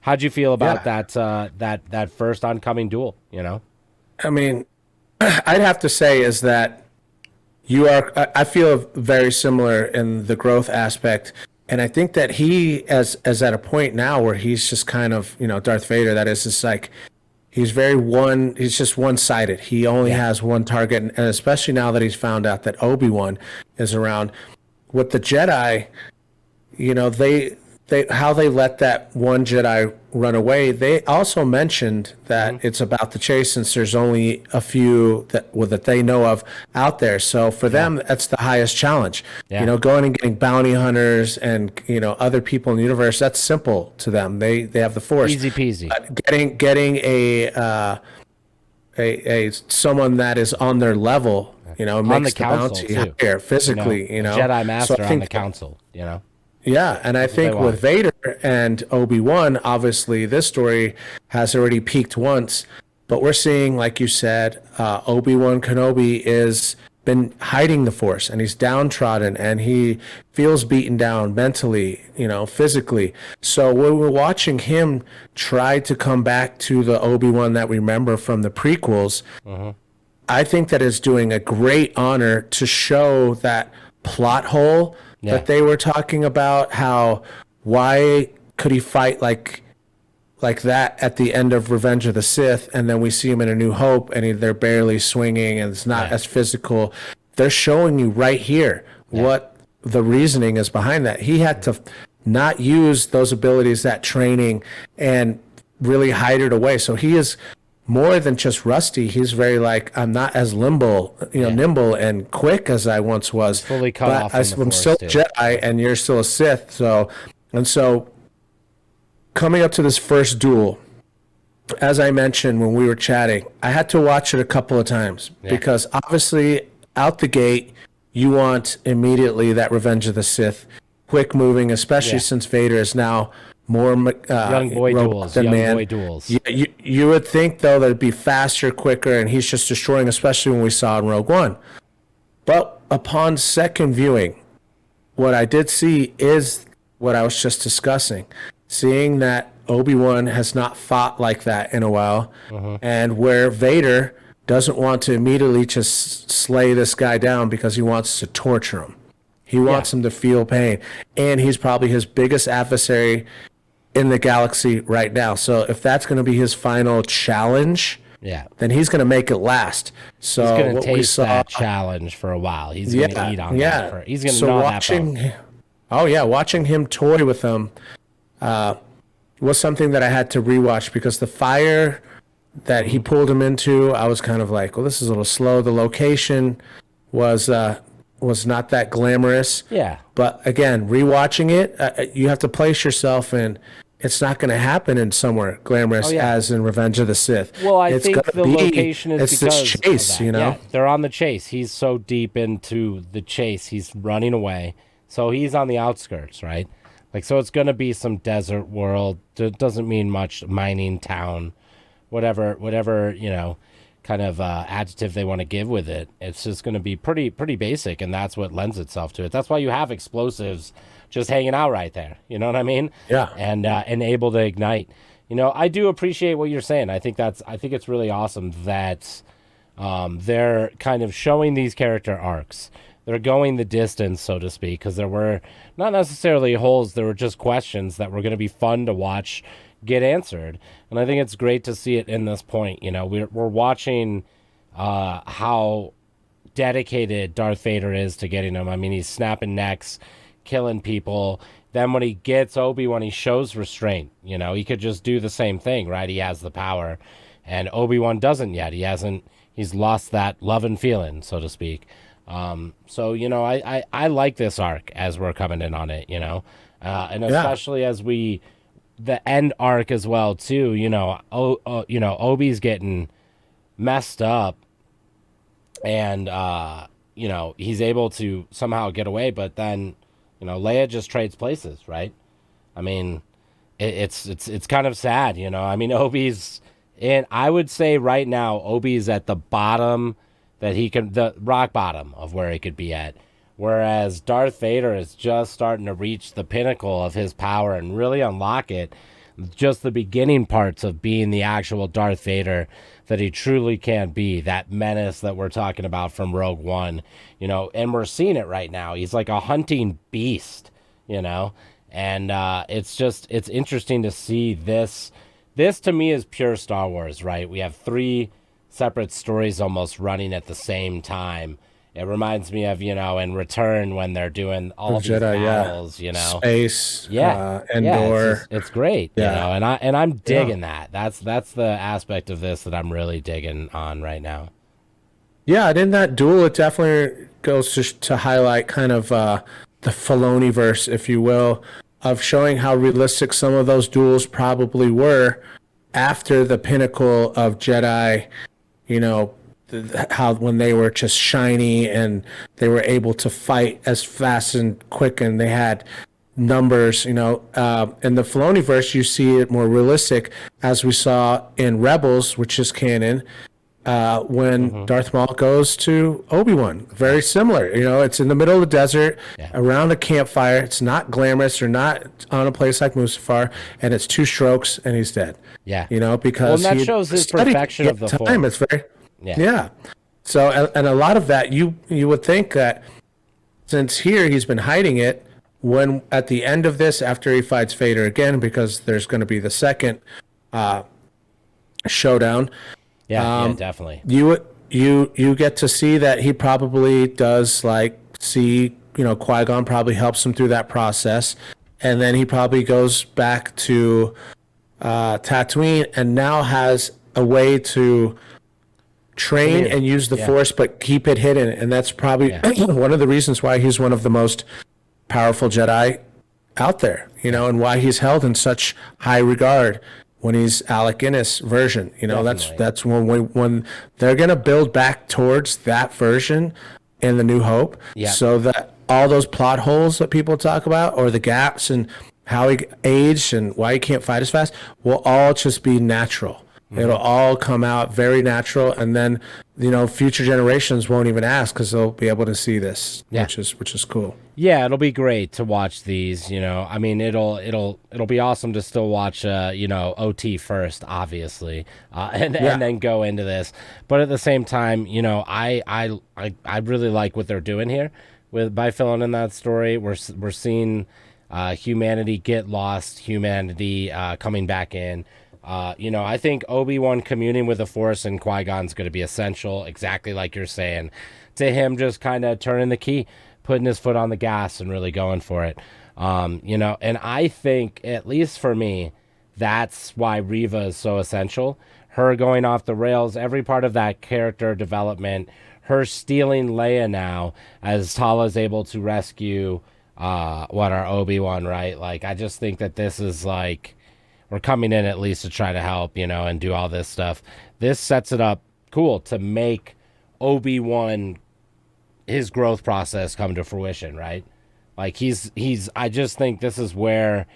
How'd you feel about that first oncoming duel? You know, I mean, I'd have to say is that I feel very similar in the growth aspect. And I think that he as at a point now where he's just kind of, Darth Vader, that is just like he's just one-sided. He only yeah, has one target, and especially now that he's found out that Obi-Wan is around. With the Jedi, they how they let that one Jedi run away. They also mentioned that hmm it's about the chase since there's only a few that they know of out there. So for yeah, them, that's the highest challenge. yeah, Going and getting bounty hunters and other people in the universe. That's simple to them. They have the Force. easy peasy. But getting a someone that is on their level, On the makes the council bounty too. higher physically. A Jedi So I Master on the think council. yeah, and I That's what they think with want. Vader and Obi-Wan, obviously this story has already peaked once, but we're seeing, like you said, Obi-Wan Kenobi is been hiding the Force, and he's downtrodden, and he feels beaten down mentally, physically. So when we're watching him try to come back to the Obi-Wan that we remember from the prequels, hmm I think that is doing a great honor to show that plot hole Yeah, that they were talking about. How why could he fight like that at the end of Revenge of the Sith, and then we see him in A New Hope, and they're barely swinging, and it's not yeah, as physical. They're showing you right here yeah. what the reasoning is behind that. He had to not use those abilities, that training, and really hide it away. So he is more than just rusty. He's very like, I'm not as Yeah. nimble and quick as I once He's was, fully cut but off from the I'm Force still a too. Jedi and you're still a Sith. So coming up to this first duel, as I mentioned when we were chatting, I had to watch it a couple of times Yeah, because obviously out the gate, you want immediately that Revenge of the Sith, quick moving, especially yeah. since Vader is now more Young boy robot duels. than Young man. boy duels. You would think though that it'd be faster, quicker, and he's just destroying, especially when we saw in Rogue One. But upon second viewing, what I did see is what I was just discussing. Seeing that Obi-Wan has not fought like that in a while, hmm and where Vader doesn't want to immediately just slay this guy down because he wants to torture him. He Yeah, wants him to feel pain. And he's probably his biggest adversary in the galaxy right now. So if that's going to be his final challenge, yeah. then he's going to make it last. He's So gonna what we taste saw, that challenge for a while. He's gonna yeah, eat on that yeah. for. He's gonna So gnaw that bone. watching him toy with them was something that I had to rewatch because the fire that he hmm pulled him into, I was kind of like, well, this is a little slow. The location was was not that glamorous, Yeah. but again, rewatching it, you have to place yourself in. It's not going to happen in somewhere Oh glamorous yeah. as in Revenge of the Sith. Well, I It's going think to the be location is it's this because of chase, that. Yeah, they're on the chase. He's so deep into the chase, he's running away. So he's on the outskirts, right? Like, so it's going to be some desert world. It doesn't mean much. Mining town, whatever, kind of adjective they want to give with it. It's just going to be pretty basic, and that's what lends itself to it. That's why you have explosives just hanging out right there. You know what I mean? Yeah, And able to ignite. I do appreciate what you're saying. I think it's really awesome that they're kind of showing these character arcs. They're going the distance, so to speak, because there were not necessarily holes. There were just questions that were going to be fun to watch get answered. And I think it's great to see it in this point. We're watching how dedicated Darth Vader is to getting him. I mean, he's snapping necks, killing people. Then when he gets Obi-Wan, he shows restraint. He could just do the same thing, right? He has the power. And Obi-Wan doesn't yet. He's lost that love and feeling, so to speak. I like this arc as we're coming in on it, and yeah, especially as the end arc as well, too, Obi's getting messed up and, he's able to somehow get away, but then, Leia just trades places, right? I mean, it's kind of sad, I mean, Obi's, and I would say right now, Obi's at the bottom the rock bottom of where he could be at. Whereas Darth Vader is just starting to reach the pinnacle of his power and really unlock it. just the beginning parts of being the actual Darth Vader that he truly can be, that menace that we're talking about from Rogue One, and we're seeing it right now. He's like a hunting beast, and it's interesting to see this. This to me is pure Star Wars, right? We have three separate stories almost running at the same time. It reminds me of, in Return when they're doing all these Jedi, battles, Space, Yeah. Endor. It's great, Yeah. and I'm digging that. That's the aspect of this that I'm really digging on right now. Yeah, and in that duel, it definitely goes to highlight kind of the Filoni verse, if you will, of showing how realistic some of those duels probably were after the pinnacle of Jedi, how when they were just shiny and they were able to fight as fast and quick and they had numbers, in the Filoni verse, you see it more realistic as we saw in Rebels, which is canon, when Darth Maul goes to Obi-Wan. Very similar. It's in the middle of the desert, around a campfire. It's not glamorous or not on a place like Mustafar, and it's 2 strokes and he's dead. Yeah. Because that shows his perfection of the time. Force. It's very yeah. So, and a lot of that, you would think that since here he's been hiding it, when at the end of this, after he fights Vader again, because there's going to be the second showdown. Yeah, definitely. You get to see that he probably does see, Qui-Gon probably helps him through that process, and then he probably goes back to Tatooine and now has a way to train and use the Force, but keep it hidden, and that's probably one of the reasons why he's one of the most powerful Jedi out there, and why he's held in such high regard. When he's Alec Guinness version, that's when they're gonna build back towards that version in the New Hope, so that all those plot holes that people talk about, or the gaps and how he aged and why he can't fight as fast, will all just be natural. It'll all come out very natural, and then future generations won't even ask because they'll be able to see this, which is cool. Yeah, it'll be great to watch these. I mean, it'll be awesome to still watch OT first, obviously, and then go into this. But at the same time, I really like what they're doing here by filling in that story. We're seeing humanity get lost, humanity coming back in. I think Obi-Wan communing with the Force and Qui-Gon's going to be essential, exactly like you're saying, to him just kind of turning the key, putting his foot on the gas and really going for it. And I think, at least for me, that's why Reva is so essential. Her going off the rails, every part of that character development, her stealing Leia now as Tala's able to rescue our Obi-Wan, right? I just think that this is we're coming in at least to try to help, and do all this stuff. This sets it up cool to make Obi-Wan, his growth process come to fruition, right? I just think this is where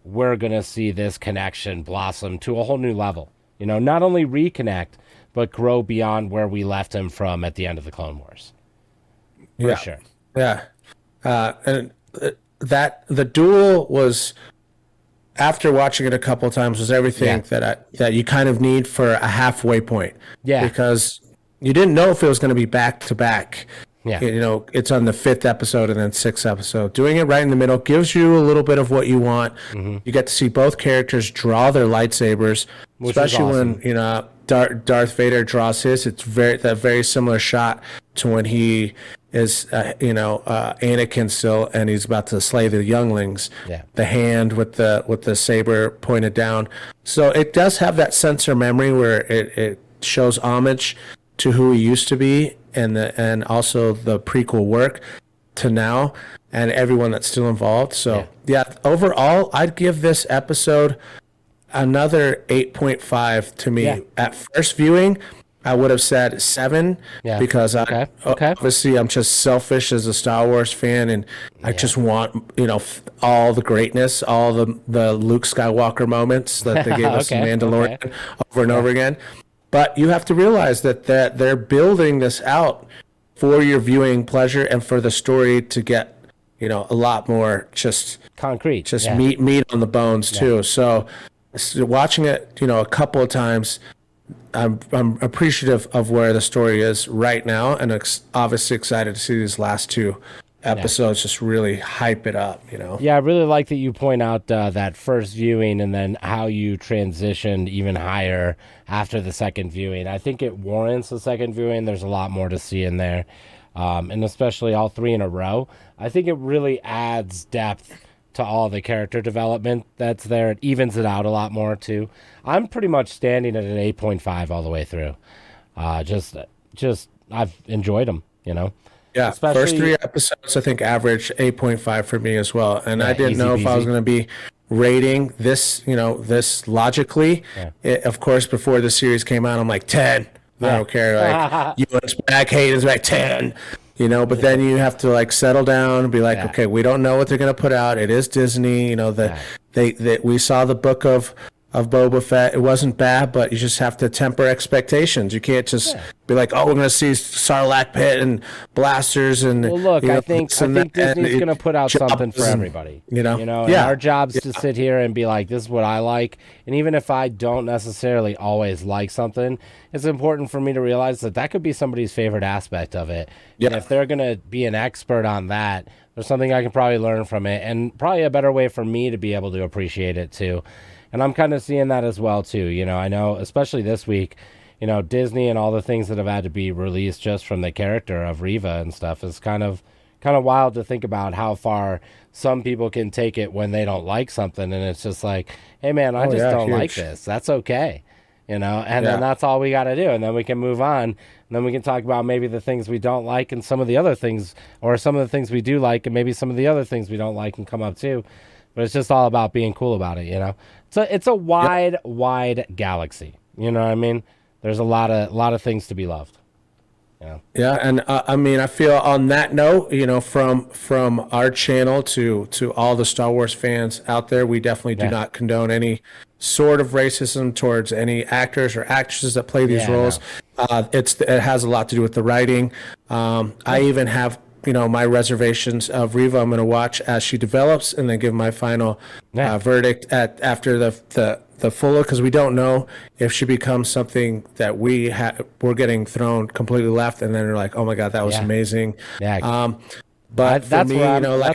we're going to see this connection blossom to a whole new level. Not only reconnect, but grow beyond where we left him from at the end of the Clone Wars. For sure. Yeah. And that the duel was, after watching it a couple of times, was everything that you kind of need for a halfway point. Yeah. Because you didn't know if it was going to be back to back. Yeah. It's on the 5th episode and then 6th episode. Doing it right in the middle gives you a little bit of what you want. Mm-hmm. You get to see both characters draw their lightsabers, especially awesome. When Darth Vader draws his. It's that very similar shot to when he is Anakin still, and he's about to slay the younglings. Yeah. The hand with the saber pointed down. So it does have that sensor memory where it shows homage to who he used to be, and also the prequel work to now, and everyone that's still involved. So overall, I'd give this episode another 8.5 to me. Yeah. At first viewing, I would have said 7 because obviously I'm just selfish as a Star Wars fan, and I just want all the greatness, all the Luke Skywalker moments that they gave us in Mandalorian over and over again. But you have to realize that they're building this out for your viewing pleasure and for the story to get a lot more just concrete, just meat on the bones too. So watching it, a couple of times, I'm appreciative of where the story is right now, and obviously excited to see these last two episodes just really hype it up. Yeah, I really like that you point out that first viewing and then how you transitioned even higher after the second viewing. I think it warrants a second viewing. There's a lot more to see in there, and especially all three in a row. I think it really adds depth to all the character development that's there. It evens it out a lot more too. I'm pretty much standing at an 8.5 all the way through. Just I've enjoyed them. Yeah, Especially, first three episodes I think average 8.5 for me as well, and I didn't know if I was going to be rating this logically. Of course, before the series came out, I'm like 10. I don't care. Like UN's back, Hayden's back, 10. But then you have to like settle down and be like, okay, we don't know what they're going to put out. It is Disney. We saw the book of Boba Fett. It wasn't bad, but you just have to temper expectations. You can't just be like, oh, we're going to see Sarlacc pit and blasters and. Well, look, I think Disney's going to put out something for everybody. And our job's to sit here and be like, this is what I like. And even if I don't necessarily always like something, it's important for me to realize that could be somebody's favorite aspect of it. And if they're going to be an expert on that, there's something I can probably learn from it, and probably a better way for me to be able to appreciate it too. And I'm kind of seeing that as well too. I know, especially this week, Disney and all the things that have had to be released just from the character of Reva and stuff is kind of wild to think about how far some people can take it when they don't like something, and it's just like, hey man, I just don't like this. That's okay. And then that's all we got to do. And then we can move on. And then we can talk about maybe the things we don't like and some of the other things, or some of the things we do like, and maybe some of the other things we don't like can come up too. But it's just all about being cool about it, So it's a wide galaxy. You know what I mean? There's a lot of things to be loved. Yeah, and I feel on that note, from our channel to all the Star Wars fans out there, we definitely do not condone any sort of racism towards any actors or actresses that play these roles. No. It has a lot to do with the writing. I even have my reservations of Reva. I'm going to watch as she develops and then give my final verdict after the full, because we don't know if she becomes something that we're getting thrown completely left, and then they're like, oh my god, that was amazing. But that's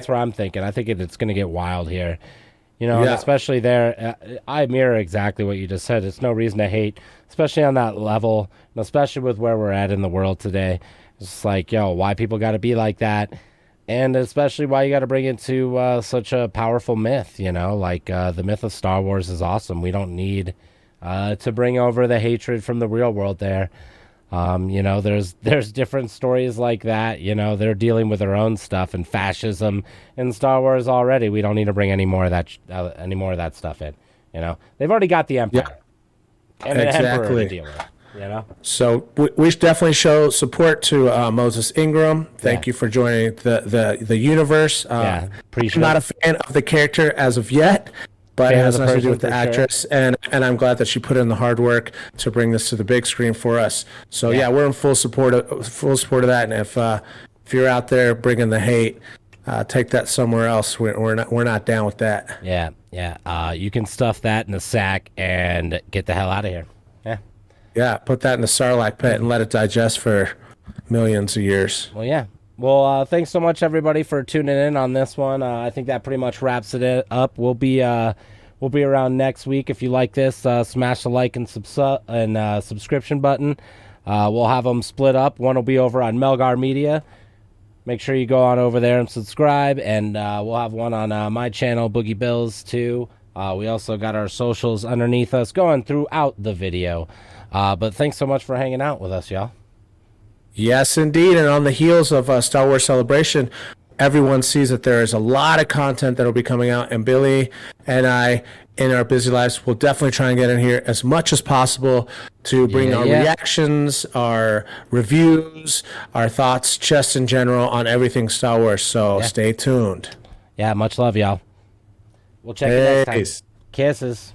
where I'm thinking. I think it's going to get wild here. And especially there, I mirror exactly what you just said. It's no reason to hate, especially on that level, and especially with where we're at in the world today. It's like, why people got to be like that, and especially why you got to bring it to such a powerful myth. Like the myth of Star Wars is awesome. We don't need to bring over the hatred from the real world there. There's different stories like that. They're dealing with their own stuff and fascism in Star Wars already. We don't need to bring any more of that stuff in. They've already got the Empire and an Emperor to deal with. So we should definitely show support to Moses Ingram. Thank you for joining the universe. Appreciate I'm not a fan of the character as of yet, but it has nothing to do with the actress, and I'm glad that she put in the hard work to bring this to the big screen for us. So we're in full support of that. And if you're out there bringing the hate, take that somewhere else. We're not down with that. You can stuff that in a sack and get the hell out of here. Yeah, put that in the Sarlacc pit and let it digest for millions of years. Well, thanks so much, everybody, for tuning in on this one. I think that pretty much wraps it up. We'll be around next week. If you like this, smash the like and subscription button. We'll have them split up. One will be over on Melgar Media. Make sure you go on over there and subscribe. And we'll have one on my channel, Boogie Bills, too. We also got our socials underneath us going throughout the video. But thanks so much for hanging out with us, y'all. Yes, indeed. And on the heels of Star Wars Celebration, everyone sees that there is a lot of content that will be coming out. And Billy and I, in our busy lives, will definitely try and get in here as much as possible to bring our reactions, our reviews, our thoughts, just in general, on everything Star Wars. So stay tuned. Much love, y'all. We'll check you next time. Kisses.